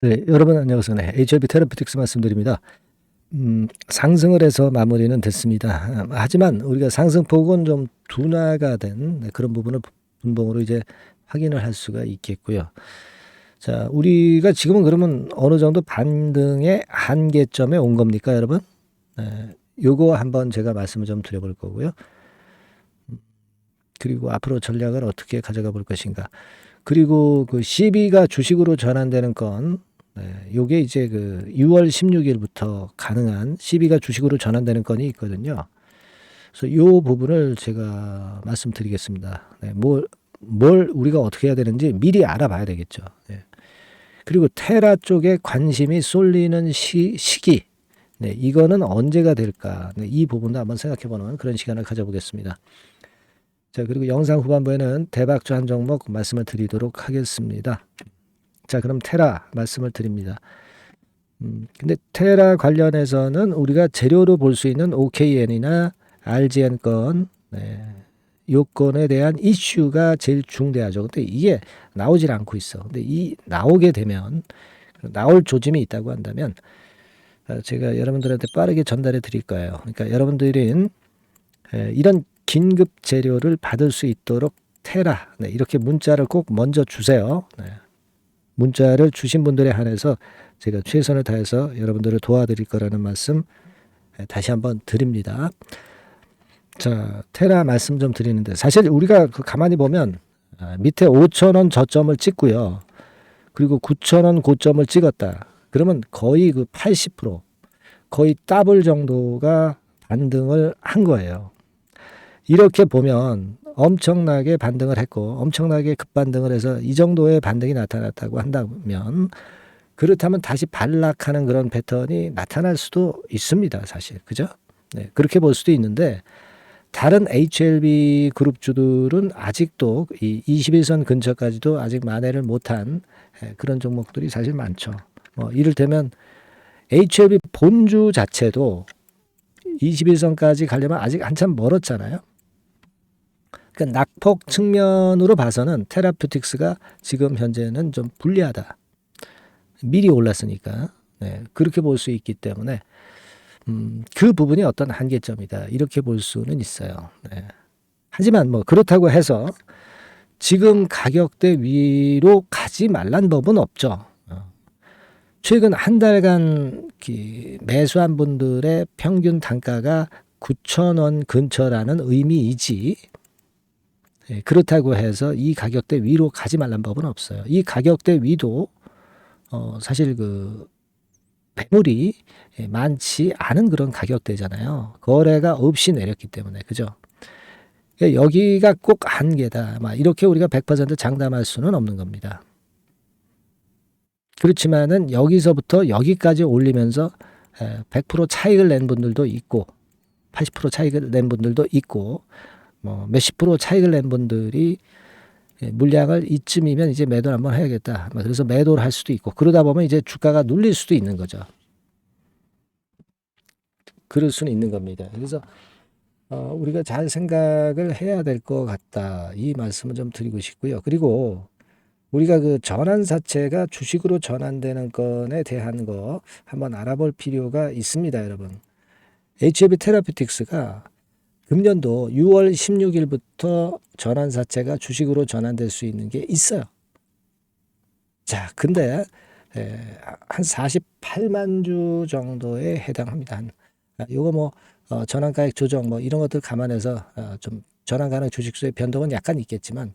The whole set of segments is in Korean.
네, 여러분 안녕하세요. 네, HLB 테라피틱스 말씀드립니다. 상승을 해서 마무리는 됐습니다. 하지만 우리가 상승폭은 좀 둔화가 된 그런 부분을 분봉으로 이제 확인을 할 수가 있겠고요. 자, 우리가 지금은 그러면 어느 정도 반등의 한계점에 온 겁니까, 여러분? 네, 요거 한번 제가 말씀을 좀 드려볼 거고요. 그리고 앞으로 전략을 어떻게 가져가 볼 것인가. 그리고 그 CB가 주식으로 전환되는 건, 요게 이제 그 6월 16일부터 가능한 CB가 주식으로 전환되는 건이 있거든요. 그래서 요 부분을 제가 말씀드리겠습니다. 네, 뭘 우리가 어떻게 해야 되는지 미리 알아봐야 되겠죠. 네. 그리고 테라 쪽에 관심이 쏠리는 시기, 네, 이거는 언제가 될까? 네, 이 부분도 한번 생각해보는 그런 시간을 가져보겠습니다. 자, 그리고 영상 후반부에는 대박주 한 종목 말씀을 드리도록 하겠습니다. 자, 그럼 테라 말씀을 드립니다. 근데 테라 관련해서는 우리가 재료로 볼 수 있는 OKN이나 RGN 건, 요건에 대한 이슈가 제일 중대하죠. 근데 이게 나오질 않고 있어. 근데 이 나오게 되면, 나올 조짐이 있다고 한다면, 제가 여러분들한테 빠르게 전달해 드릴 거예요. 그러니까 여러분들은 이런 긴급 재료를 받을 수 있도록 테라, 이렇게 문자를 꼭 먼저 주세요. 문자를 주신 분들에 한해서 제가 최선을 다해서 여러분들을 도와드릴 거라는 말씀 다시 한번 드립니다. 자, 테라 말씀 좀 드리는데 사실 우리가 가만히 보면 밑에 5,000원 저점을 찍고요. 그리고 9,000원 고점을 찍었다. 그러면 거의 그 80%, 거의 더블 정도가 반등을 한 거예요. 이렇게 보면 엄청나게 반등을 했고 엄청나게 급반등을 해서 이 정도의 반등이 나타났다고 한다면, 그렇다면 다시 반락하는 그런 패턴이 나타날 수도 있습니다. 사실. 그죠? 네, 그렇게 볼 수도 있는데 다른 HLB 그룹주들은 아직도 이 21선 근처까지도 아직 만회를 못한 그런 종목들이 사실 많죠. 이를테면 HLB 본주 자체도 21선까지 가려면 아직 한참 멀었잖아요. 그러니까 낙폭 측면으로 봐서는 테라퓨틱스가 지금 현재는 좀 불리하다. 미리 올랐으니까. 네, 그렇게 볼 수 있기 때문에 그 부분이 어떤 한계점이다. 이렇게 볼 수는 있어요. 네. 하지만 뭐 그렇다고 해서 지금 가격대 위로 가지 말란 법은 없죠. 최근 한 달간 매수한 분들의 평균 단가가 9,000원 근처라는 의미이지, 그렇다고 해서 이 가격대 위로 가지 말란 법은 없어요. 이 가격대 위도 사실 그 매물이 많지 않은 그런 가격대잖아요. 거래가 없이 내렸기 때문에. 그죠? 여기가 꼭 한계다. 막 이렇게 우리가 100% 장담할 수는 없는 겁니다. 그렇지만은 여기서부터 여기까지 올리면서 100% 차익을 낸 분들도 있고 80% 차익을 낸 분들도 있고 뭐 몇십 프로 차익을 낸 분들이 물량을 이쯤이면 이제 매도를 한번 해야겠다. 그래서 매도를 할 수도 있고, 그러다 보면 이제 주가가 눌릴 수도 있는 거죠. 그럴 수는 있는 겁니다. 그래서 우리가 잘 생각을 해야 될 것 같다. 이 말씀을 좀 드리고 싶고요. 그리고 우리가 그 전환사채가 주식으로 전환되는 건에 대한 거 한번 알아볼 필요가 있습니다, 여러분. HLB 테라피틱스가 금년도 6월 16일부터 전환사채가 주식으로 전환될 수 있는 게 있어요. 자, 근데 한 48만 주 정도에 해당합니다. 요거 뭐 전환가액 조정 뭐 이런 것들 감안해서 좀 전환 가능 주식수의 변동은 약간 있겠지만,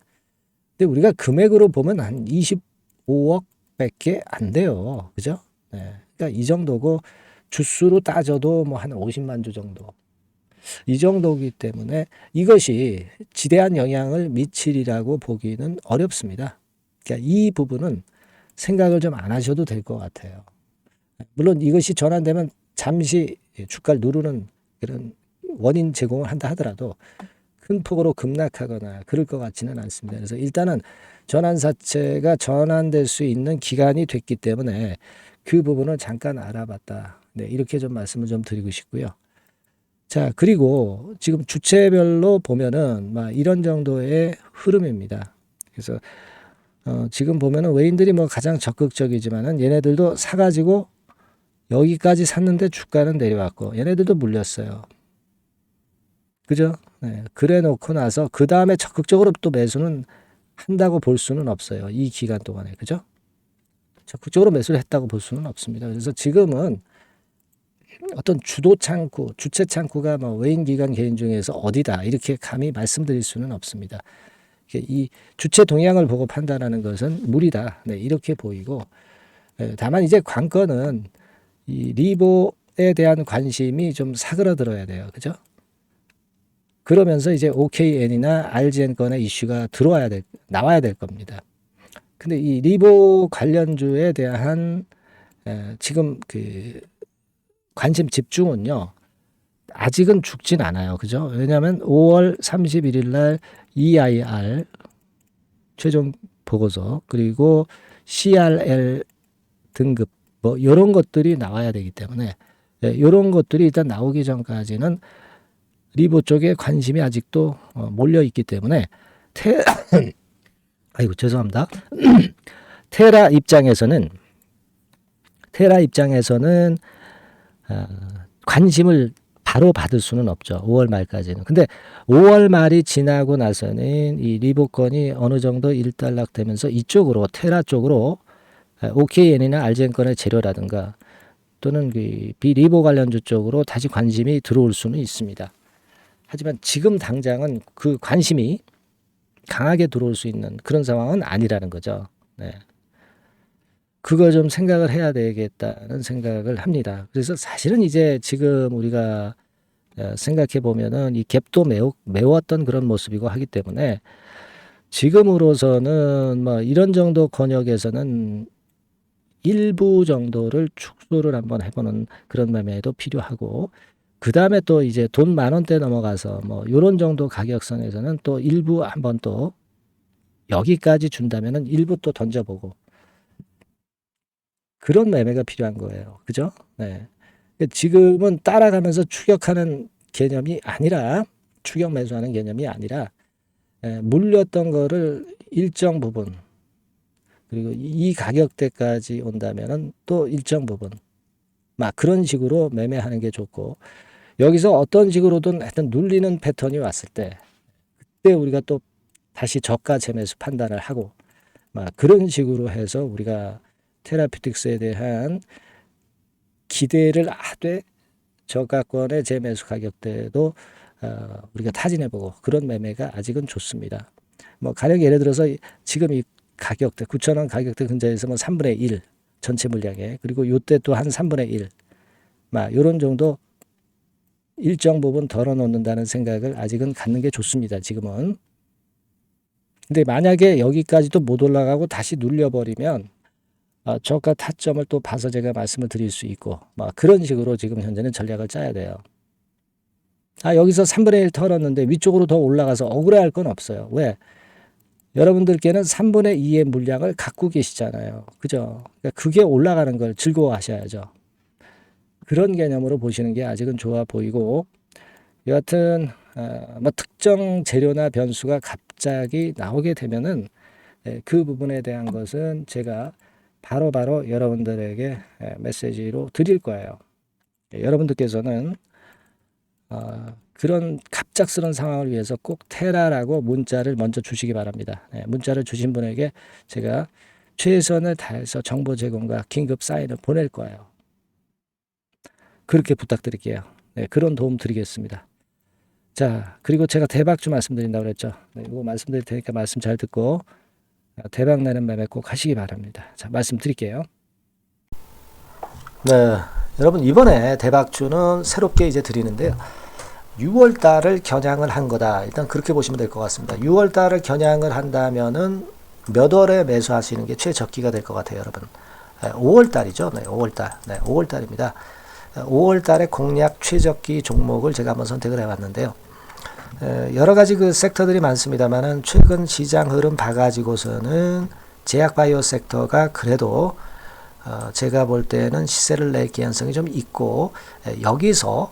근데 우리가 금액으로 보면 한 25억밖에 안 돼요. 그죠? 그러니까 이 정도고 주수로 따져도 뭐 한 50만 주 정도. 이 정도이기 때문에 이것이 지대한 영향을 미치리라고 보기는 어렵습니다. 그러니까 이 부분은 생각을 좀 안 하셔도 될 것 같아요. 물론 이것이 전환되면 잠시 주가를 누르는 그런 원인 제공을 한다 하더라도 큰 폭으로 급락하거나 그럴 것 같지는 않습니다. 그래서 일단은 전환사채가 전환될 수 있는 기간이 됐기 때문에 그 부분을 잠깐 알아봤다. 네, 이렇게 좀 말씀을 좀 드리고 싶고요. 자, 그리고 지금 주체별로 보면은 막 이런 정도의 흐름입니다. 그래서 지금 보면은 외인들이 뭐 가장 적극적이지만은 얘네들도 사가지고 여기까지 샀는데 주가는 내려왔고 얘네들도 물렸어요. 그죠? 네. 그래 놓고 나서 그 다음에 적극적으로 또 매수는 한다고 볼 수는 없어요. 이 기간 동안에. 그죠? 적극적으로 매수를 했다고 볼 수는 없습니다. 그래서 지금은 어떤 주도 창구, 주체 창구가 뭐 외인 기관 개인 중에서 어디다 이렇게 감히 말씀드릴 수는 없습니다. 이 주체 동향을 보고 판단하는 것은 무리다. 네, 이렇게 보이고 다만 이제 관건은 이 리보에 대한 관심이 좀 사그라들어야 돼요. 그죠? 그러면서 이제 OKN이나 RGN 건의 이슈가 나와야 될 겁니다. 근데 이 리보 관련주에 대한 지금 그 관심 집중은요. 아직은 죽진 않아요. 그죠? 왜냐하면 5월 31일 날 EIR 최종 보고서 그리고 CRL 등급 뭐 이런 것들이 나와야 되기 때문에 이런 것들이 일단 나오기 전까지는 리보 쪽에 관심이 아직도 몰려 있기 때문에 아이고 죄송합니다. 테라 입장에서는 관심을 바로 받을 수는 없죠. 5월 말까지는. 근데 5월 말이 지나고 나서는 이 리보건이 어느 정도 일단락되면서 이쪽으로 테라 쪽으로 OKN이나 RGN건의 재료라든가 또는 그 비리보 관련주 쪽으로 다시 관심이 들어올 수는 있습니다. 하지만 지금 당장은 그 관심이 강하게 들어올 수 있는 그런 상황은 아니라는 거죠. 네. 그걸 좀 생각을 해야 되겠다는 생각을 합니다. 그래서 사실은 이제 지금 우리가 생각해 보면은 이 갭도 메웠던 그런 모습이고 하기 때문에 지금으로서는 뭐 이런 정도 권역에서는 일부 정도를 축소를 한번 해보는 그런 매매도 필요하고 그 다음에 또 이제 돈 10,000원대 넘어가서 뭐 요런 정도 가격선에서는 또 일부 한번 또 여기까지 준다면은 일부 또 던져보고 그런 매매가 필요한 거예요. 그죠? 네. 지금은 따라가면서 추격하는 개념이 아니라 추격 매수하는 개념이 아니라 물렸던 거를 일정 부분 그리고 이 가격대까지 온다면은 또 일정 부분 막 그런 식으로 매매하는 게 좋고 여기서 어떤 식으로든 하여튼 눌리는 패턴이 왔을 때 그때 우리가 또 다시 저가 재매수 판단을 하고 막 그런 식으로 해서 우리가 테라피틱스에 대한 기대를 하되 저가권의 재매수 가격대도 우리가 타진해보고 그런 매매가 아직은 좋습니다. 뭐 가령 예를 들어서 지금 이 가격대 9,000원 가격대 근처에서 뭐 3분의 1 전체 물량에 그리고 요때 또 한 3분의 1 막 요런 정도 일정 부분 덜어 놓는다는 생각을 아직은 갖는 게 좋습니다. 지금은. 근데 만약에 여기까지도 못 올라가고 다시 눌려버리면 저가 타점을 또 봐서 제가 말씀을 드릴 수 있고 막 그런 식으로 지금 현재는 전략을 짜야 돼요. 여기서 3분의 1 털었는데 위쪽으로 더 올라가서 억울해할 건 없어요. 왜? 여러분들께는 3분의 2의 물량을 갖고 계시잖아요. 그죠? 그러니까 그게 올라가는 걸 즐거워하셔야죠. 그런 개념으로 보시는 게 아직은 좋아 보이고 여하튼 뭐 특정 재료나 변수가 갑자기 나오게 되면은 그 부분에 대한 것은 제가 바로바로 여러분들에게 메시지로 드릴 거예요. 여러분들께서는 그런 갑작스러운 상황을 위해서 꼭 테라라고 문자를 먼저 주시기 바랍니다. 문자를 주신 분에게 제가 최선을 다해서 정보 제공과 긴급 사인을 보낼 거예요. 그렇게 부탁드릴게요. 그런 도움 드리겠습니다. 자, 그리고 제가 대박주 말씀드린다고 그랬죠. 이거 말씀드릴 테니까 말씀 잘 듣고 대박 내는 매매 꼭 하시기 바랍니다. 자, 말씀드릴게요. 네, 여러분 이번에 대박주는 새롭게 이제 드리는데요. 6월 달을 겨냥을 한 거다. 일단 그렇게 보시면 될 것 같습니다. 6월 달을 겨냥을 한다면은 몇 월에 매수하시는 게 최적기가 될 것 같아요, 여러분. 5월 달이죠. 네, 5월 달. 네, 5월 달입니다. 5월 달에 공략 최적기 종목을 제가 한번 선택을 해봤는데요. 여러 가지 그 섹터들이 많습니다만은 최근 시장 흐름 봐가지고서는 제약바이오 섹터가 그래도 제가 볼 때는 시세를 낼 개연성이 좀 있고 여기서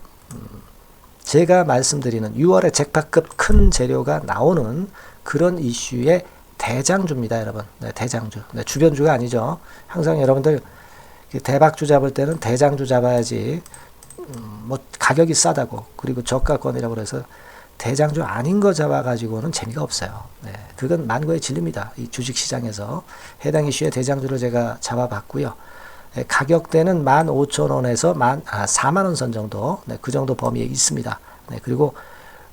제가 말씀드리는 6월에 잭팟급 큰 재료가 나오는 그런 이슈에 대장주입니다, 여러분. 네, 대장주. 네, 주변주가 아니죠. 항상 여러분들 대박주 잡을 때는 대장주 잡아야지. 뭐 가격이 싸다고 그리고 저가권이라고 그래서 대장주 아닌 거 잡아가지고는 재미가 없어요. 네, 그건 만고의 진리입니다. 이 주식시장에서 해당 이슈의 대장주를 제가 잡아봤고요. 네, 가격대는 15,000원에서 4만원 선 정도, 네, 그 정도 범위에 있습니다. 네, 그리고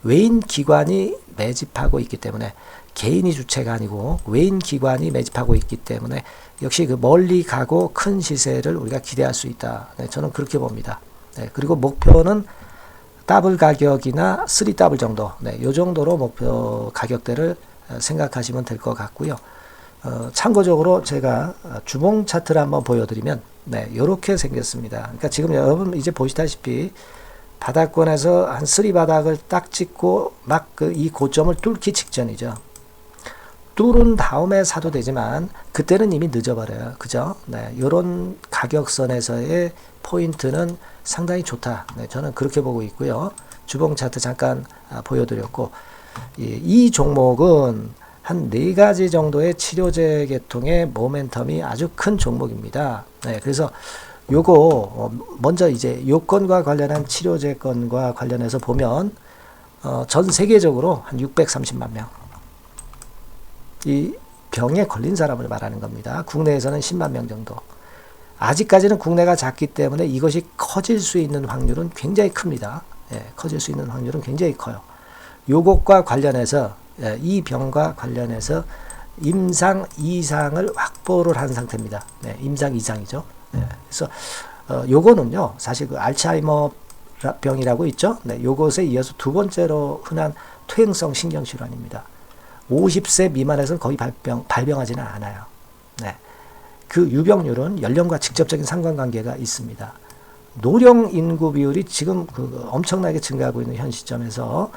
외인 기관이 매집하고 있기 때문에 개인이 주체가 아니고 외인 기관이 매집하고 있기 때문에 역시 그 멀리 가고 큰 시세를 우리가 기대할 수 있다. 네, 저는 그렇게 봅니다. 네, 그리고 목표는 더블 가격이나 3더블 정도, 네, 요 정도로 목표 가격대를 생각하시면 될 것 같고요. 참고적으로 제가 주봉 차트를 한번 보여드리면, 네, 요렇게 생겼습니다. 그러니까 지금 여러분 이제 보시다시피 바닥권에서 한 3 바닥을 딱 찍고 막 이 고점을 뚫기 직전이죠. 뚫은 다음에 사도 되지만 그때는 이미 늦어버려요. 그죠? 네, 요런 가격선에서의 포인트는 상당히 좋다. 네, 저는 그렇게 보고 있고요. 주봉 차트 잠깐 보여드렸고, 이 종목은 한 4가지 정도의 치료제 계통의 모멘텀이 아주 큰 종목입니다. 네, 그래서 요거 먼저 이제 요건과 관련한 치료제 건과 관련해서 보면 전 세계적으로 한 630만 명 이 병에 걸린 사람을 말하는 겁니다. 국내에서는 10만 명 정도. 아직까지는 국내가 작기 때문에 이것이 커질 수 있는 확률은 굉장히 큽니다. 예, 커질 수 있는 확률은 굉장히 커요. 요것과 관련해서, 예, 이 병과 관련해서 임상 이상을 확보를 한 상태입니다. 네, 임상 이상이죠. 예, 그래서 요거는요, 사실 그 알츠하이머 병이라고 있죠. 네, 요것에 이어서 두 번째로 흔한 퇴행성 신경질환입니다. 50세 미만에서는 거의 발병하지는 않아요. 네. 그 유병률은 연령과 직접적인 상관관계가 있습니다. 노령 인구 비율이 지금 엄청나게 증가하고 있는 현 시점에서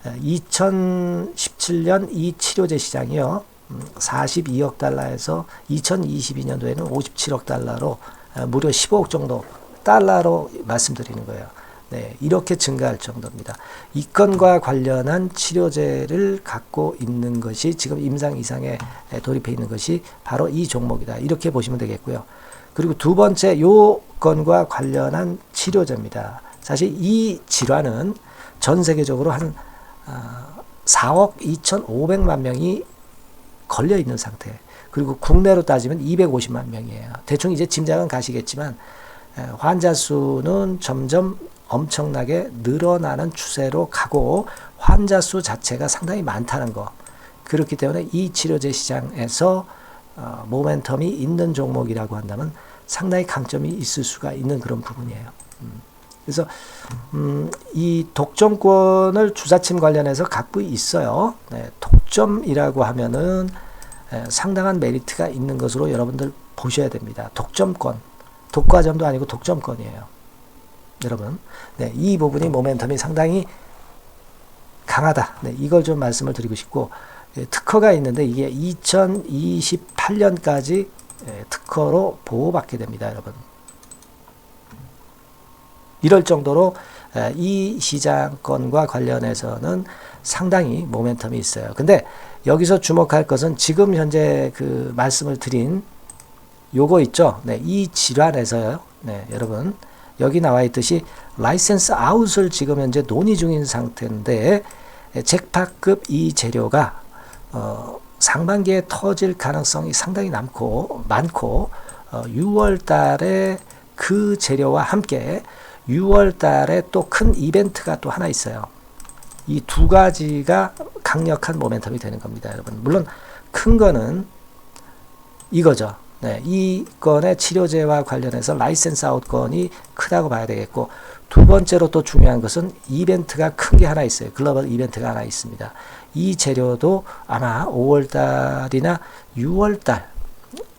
2017년 이 치료제 시장이요, 42억 달러에서 2022년도에는 57억 달러로 무려 15억 정도 달러로 말씀드리는 거예요. 네, 이렇게 증가할 정도입니다. 이 건과 관련한 치료제를 갖고 있는 것이 지금 임상 이상에 돌입해 있는 것이 바로 이 종목이다. 이렇게 보시면 되겠고요. 그리고 두 번째 요 건과 관련한 치료제입니다. 사실 이 질환은 전 세계적으로 한 4억 2,500만 명이 걸려 있는 상태. 그리고 국내로 따지면 250만 명이에요. 대충 이제 짐작은 가시겠지만 환자 수는 점점 엄청나게 늘어나는 추세로 가고 환자 수 자체가 상당히 많다는 거. 그렇기 때문에 이 치료제 시장에서 모멘텀이 있는 종목이라고 한다면 상당히 강점이 있을 수가 있는 그런 부분이에요. 그래서 이 독점권을 주사침 관련해서 갖고 있어요. 네, 독점이라고 하면은 상당한 메리트가 있는 것으로 여러분들 보셔야 됩니다. 독점권, 독과점도 아니고 독점권이에요. 여러분, 네, 이 부분이 모멘텀이 상당히 강하다. 네, 이걸 좀 말씀을 드리고 싶고, 특허가 있는데 이게 2028년까지 특허로 보호받게 됩니다, 여러분. 이럴 정도로 이 시장권과 관련해서는 상당히 모멘텀이 있어요. 근데 여기서 주목할 것은 지금 현재 그 말씀을 드린 요거 있죠. 네, 이 질환에서요. 네, 여러분. 여기 나와 있듯이 라이센스 아웃을 지금 현재 논의 중인 상태인데 잭팟급 이 재료가 상반기에 터질 가능성이 상당히 많고 6월 달에 그 재료와 함께 6월 달에 또 큰 이벤트가 또 하나 있어요. 이 두 가지가 강력한 모멘텀이 되는 겁니다, 여러분. 물론 큰 거는 이거죠. 네, 이 건의 치료제와 관련해서 라이센스 아웃 건이 크다고 봐야 되겠고, 두 번째로 또 중요한 것은 이벤트가 큰 게 하나 있어요. 글로벌 이벤트가 하나 있습니다. 이 재료도 아마 5월달이나 6월달,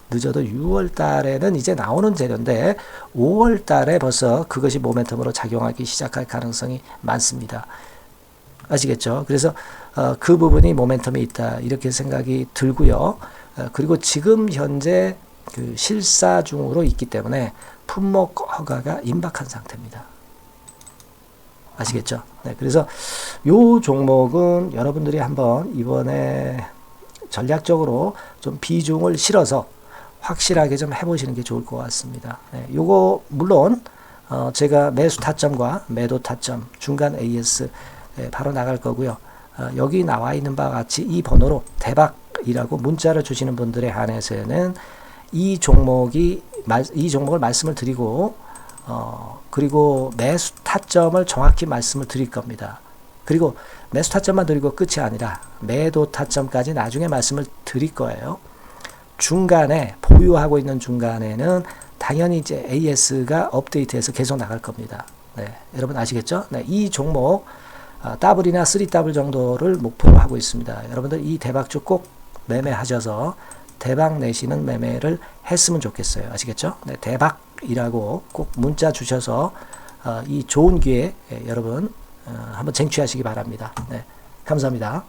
늦어도 6월달에는 이제 나오는 재료인데 5월달에 벌써 그것이 모멘텀으로 작용하기 시작할 가능성이 많습니다. 아시겠죠? 그래서 그 부분이 모멘텀이 있다, 이렇게 생각이 들고요. 그리고 지금 현재 그 실사 중으로 있기 때문에 품목 허가가 임박한 상태입니다. 아시겠죠? 네, 그래서 요 종목은 여러분들이 한번 이번에 전략적으로 좀 비중을 실어서 확실하게 좀 해보시는 게 좋을 것 같습니다. 네, 요거 물론 제가 매수 타점과 매도 타점 중간 AS 바로 나갈 거고요. 여기 나와 있는 바와 같이 이 번호로 대박이라고 문자를 주시는 분들에 한해서는 이 종목을 말씀을 드리고 그리고 매수 타점을 정확히 말씀을 드릴 겁니다. 그리고 매수 타점만 드리고 끝이 아니라 매도 타점까지 나중에 말씀을 드릴 거예요. 중간에 보유하고 있는 중간에는 당연히 이제 AS가 업데이트해서 계속 나갈 겁니다. 네, 여러분 아시겠죠? 네, 이 종목 더블이나 3더블 정도를 목표로 하고 있습니다. 여러분들 이 대박주 꼭 매매하셔서 대박 내시는 매매를 했으면 좋겠어요. 아시겠죠? 네, 대박이라고 꼭 문자 주셔서 이 좋은 기회 여러분 한번 쟁취하시기 바랍니다. 네, 감사합니다.